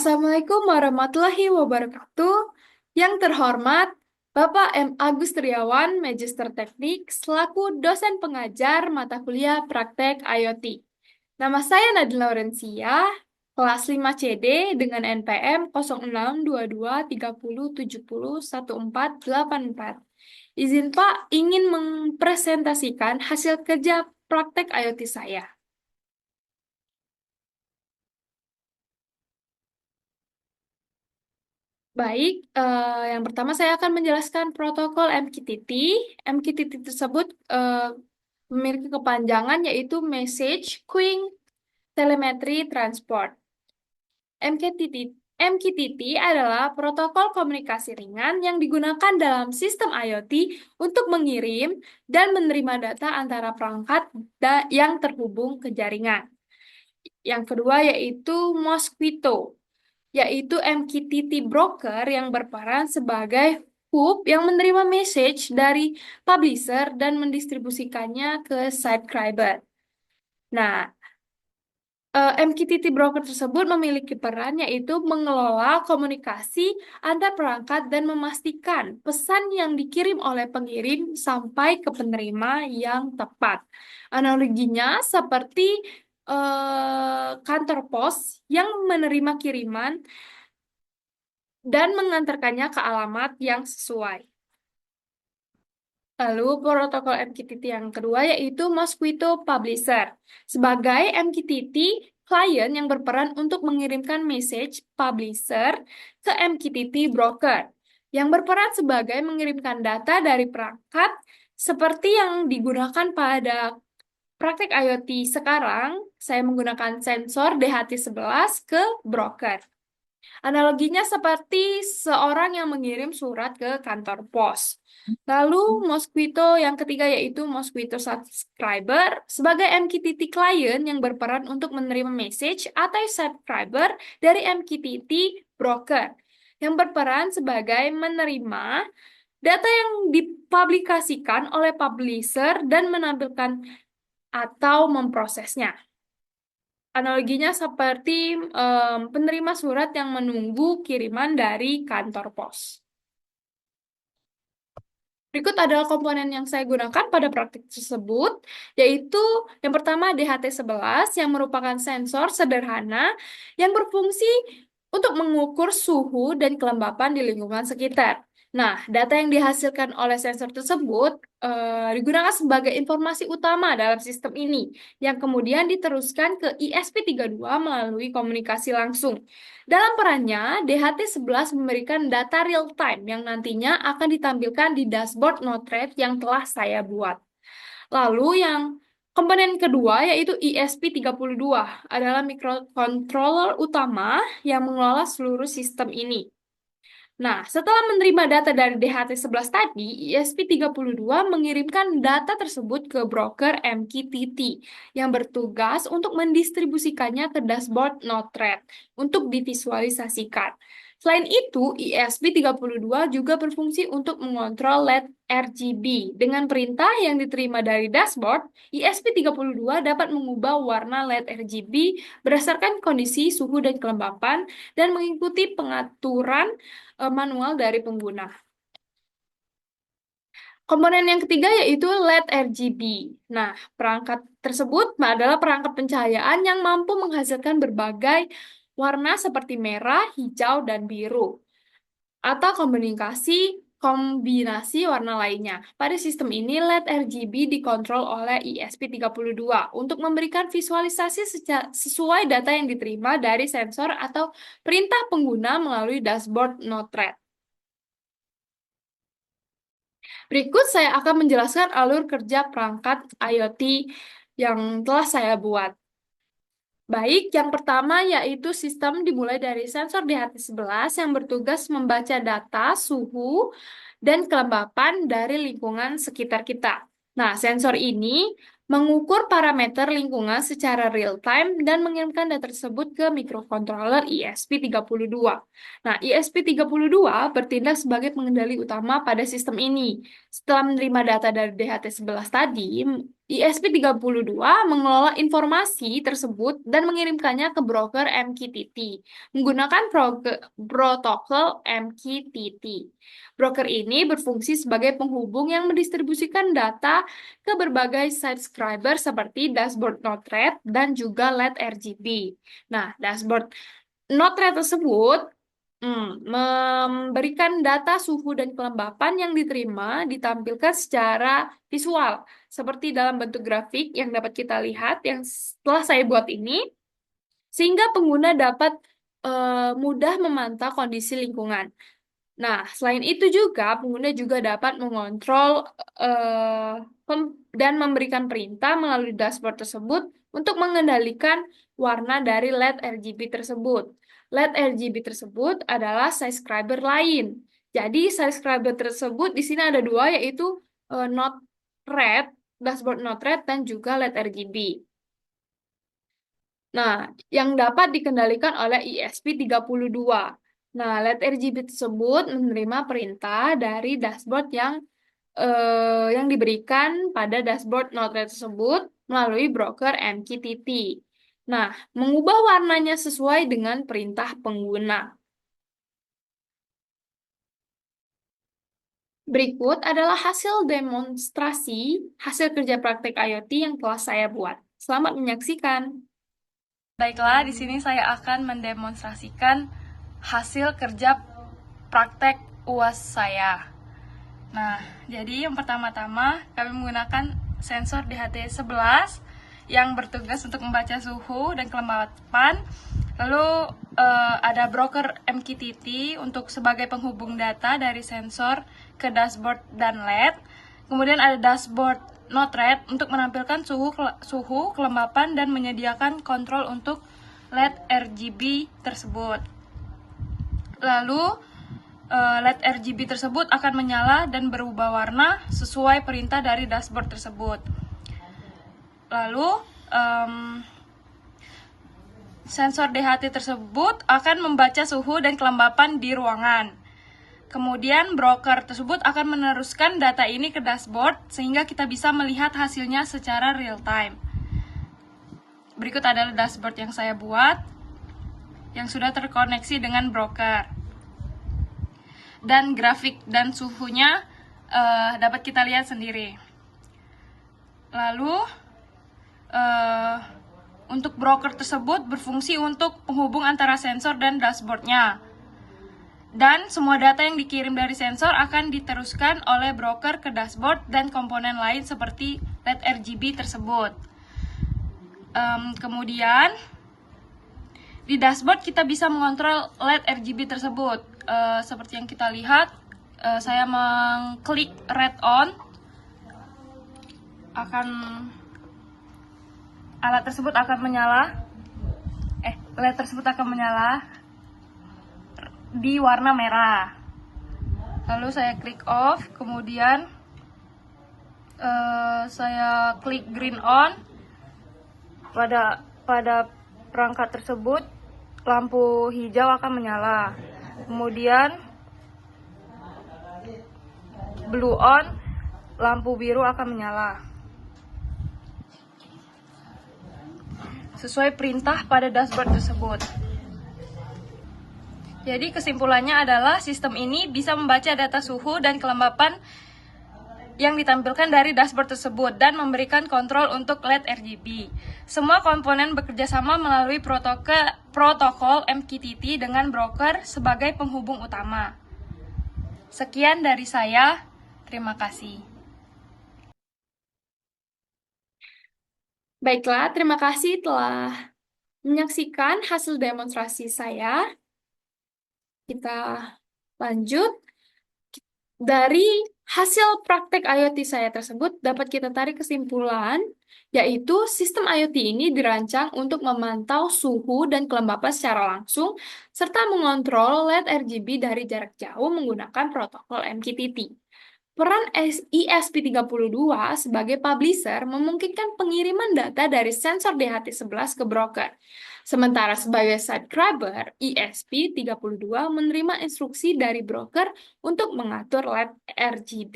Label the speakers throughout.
Speaker 1: Assalamualaikum warahmatullahi wabarakatuh. Yang terhormat Bapak M. Agus Triawan, Magister Teknik, selaku dosen pengajar mata kuliah praktek IoT. Nama saya Nadine Laurencia, kelas 5 CD dengan NPM 062230701484. Izin Pak, ingin mempresentasikan hasil kerja praktek IoT saya. Baik, yang pertama saya akan menjelaskan protokol MQTT. MQTT tersebut memiliki kepanjangan yaitu Message Queuing Telemetry Transport. MQTT adalah protokol komunikasi ringan yang digunakan dalam sistem IoT untuk mengirim dan menerima data antara perangkat yang terhubung ke jaringan. Yang kedua yaitu Mosquito, yaitu MQTT broker yang berperan sebagai hub yang menerima message dari publisher dan mendistribusikannya ke subscriber. Nah, MQTT broker tersebut memiliki peran yaitu mengelola komunikasi antar perangkat dan memastikan pesan yang dikirim oleh pengirim sampai ke penerima yang tepat. Analoginya seperti kantor pos yang menerima kiriman dan mengantarkannya ke alamat yang sesuai. Lalu protokol MQTT yang kedua yaitu Mosquito Publisher. Sebagai MQTT klien yang berperan untuk mengirimkan message publisher ke MQTT broker, yang berperan sebagai mengirimkan data dari perangkat seperti yang digunakan pada praktek IoT sekarang. Saya menggunakan sensor DHT11 ke broker. Analoginya seperti seorang yang mengirim surat ke kantor pos. Lalu Mosquito yang ketiga yaitu Mosquito Subscriber sebagai MQTT client yang berperan untuk menerima message atau subscriber dari MQTT broker yang berperan sebagai menerima data yang dipublikasikan oleh publisher dan menampilkan atau memprosesnya. Analoginya seperti penerima surat yang menunggu kiriman dari kantor pos. Berikut adalah komponen yang saya gunakan pada praktik tersebut, yaitu yang pertama DHT11 yang merupakan sensor sederhana yang berfungsi untuk mengukur suhu dan kelembapan di lingkungan sekitar. Nah, data yang dihasilkan oleh sensor tersebut digunakan sebagai informasi utama dalam sistem ini, yang kemudian diteruskan ke ISP32 melalui komunikasi langsung. Dalam perannya, DHT11 memberikan data real-time yang nantinya akan ditampilkan di dashboard Node-RED yang telah saya buat. Lalu yang komponen kedua yaitu ISP32 adalah microcontroller utama yang mengelola seluruh sistem ini. Nah, setelah menerima data dari DHT11 tadi, ISP32 mengirimkan data tersebut ke broker MQTT yang bertugas untuk mendistribusikannya ke dashboard Node-RED untuk divisualisasikan. Selain itu, ISP32 juga berfungsi untuk mengontrol LED RGB. Dengan perintah yang diterima dari dashboard, ISP32 dapat mengubah warna LED RGB berdasarkan kondisi suhu dan kelembapan dan mengikuti pengaturan manual dari pengguna. Komponen yang ketiga yaitu LED RGB. Nah, perangkat tersebut adalah perangkat pencahayaan yang mampu menghasilkan berbagai warna seperti merah, hijau, dan biru, atau kombinasi warna lainnya. Pada sistem ini, LED RGB dikontrol oleh ISP32 untuk memberikan visualisasi sesuai data yang diterima dari sensor atau perintah pengguna melalui dashboard Node-RED. Berikut saya akan menjelaskan alur kerja perangkat IoT yang telah saya buat. Baik, yang pertama yaitu sistem dimulai dari sensor DHT11 yang bertugas membaca data, suhu, dan kelembapan dari lingkungan sekitar kita. Nah, sensor ini mengukur parameter lingkungan secara real-time dan mengirimkan data tersebut ke microcontroller ISP32. Nah, ISP32 bertindak sebagai pengendali utama pada sistem ini. Setelah menerima data dari DHT11 tadi, ISP32 mengelola informasi tersebut dan mengirimkannya ke broker MQTT menggunakan protokol MQTT. Broker ini berfungsi sebagai penghubung yang mendistribusikan data ke berbagai subscriber seperti dashboard Node-RED dan juga LED RGB. Nah, dashboard Node-RED tersebut memberikan data suhu dan kelembapan yang diterima ditampilkan secara visual, seperti dalam bentuk grafik yang dapat kita lihat yang setelah saya buat ini, sehingga pengguna dapat mudah memantau kondisi lingkungan. Nah, selain itu juga pengguna juga dapat mengontrol dan memberikan perintah melalui dashboard tersebut untuk mengendalikan warna dari LED RGB tersebut. LED RGB tersebut adalah subscriber lain. Jadi subscriber tersebut di sini ada dua, yaitu Node Red, dashboard Node Red, dan juga LED RGB. Nah, yang dapat dikendalikan oleh ISP32. Nah, LED RGB tersebut menerima perintah dari dashboard yang diberikan pada dashboard Node-RED tersebut melalui broker MQTT. Nah, mengubah warnanya sesuai dengan perintah pengguna. Berikut adalah hasil demonstrasi hasil kerja praktek IoT yang telah saya buat. Selamat menyaksikan.
Speaker 2: Baiklah, di sini saya akan mendemonstrasikan hasil kerja praktek UAS saya. Nah, jadi yang pertama-tama kami menggunakan sensor DHT11 yang bertugas untuk membaca suhu dan kelembapan. Lalu ada broker MQTT untuk sebagai penghubung data dari sensor ke dashboard dan LED. Kemudian ada dashboard Node-RED untuk menampilkan suhu, kelembapan, dan menyediakan kontrol untuk LED RGB tersebut. Lalu LED RGB tersebut akan menyala dan berubah warna sesuai perintah dari dashboard tersebut. Lalu sensor DHT tersebut akan membaca suhu dan kelembapan di ruangan. Kemudian broker tersebut akan meneruskan data ini ke dashboard sehingga kita bisa melihat hasilnya secara real time. Berikut adalah dashboard yang saya buat yang sudah terkoneksi dengan broker. Dan grafik dan suhunya dapat kita lihat sendiri. Lalu untuk broker tersebut berfungsi untuk penghubung antara sensor dan dashboardnya. Dan semua data yang dikirim dari sensor akan diteruskan oleh broker ke dashboard dan komponen lain seperti LED RGB tersebut. Kemudian di dashboard kita bisa mengontrol LED RGB tersebut. Seperti yang kita lihat, saya mengklik red on, LED tersebut akan menyala di warna merah. Lalu saya klik off, kemudian saya klik green on. Pada perangkat tersebut lampu hijau akan menyala. Kemudian blue on, lampu biru akan menyala. Sesuai perintah pada dashboard tersebut. Jadi kesimpulannya adalah sistem ini bisa membaca data suhu dan kelembapan yang ditampilkan dari dashboard tersebut dan memberikan kontrol untuk LED RGB. Semua komponen bekerja sama melalui protokol MQTT dengan broker sebagai penghubung utama. Sekian dari saya, terima kasih.
Speaker 1: Baiklah, terima kasih telah menyaksikan hasil demonstrasi saya. Kita lanjut. Dari hasil praktek IoT saya tersebut dapat kita tarik kesimpulan, yaitu sistem IoT ini dirancang untuk memantau suhu dan kelembapan secara langsung, serta mengontrol LED RGB dari jarak jauh menggunakan protokol MQTT. Peran ISP32 sebagai publisher memungkinkan pengiriman data dari sensor DHT11 ke broker. Sementara sebagai subscriber, ESP32 menerima instruksi dari broker untuk mengatur LED RGB.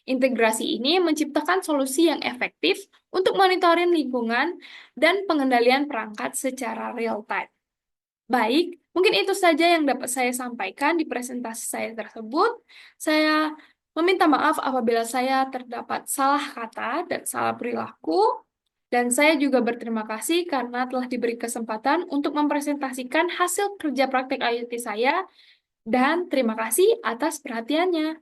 Speaker 1: Integrasi ini menciptakan solusi yang efektif untuk monitoring lingkungan dan pengendalian perangkat secara real time. Baik, mungkin itu saja yang dapat saya sampaikan di presentasi saya tersebut. Saya meminta maaf apabila saya terdapat salah kata dan salah perilaku. Dan saya juga berterima kasih karena telah diberi kesempatan untuk mempresentasikan hasil kerja praktek IoT saya. Dan terima kasih atas perhatiannya.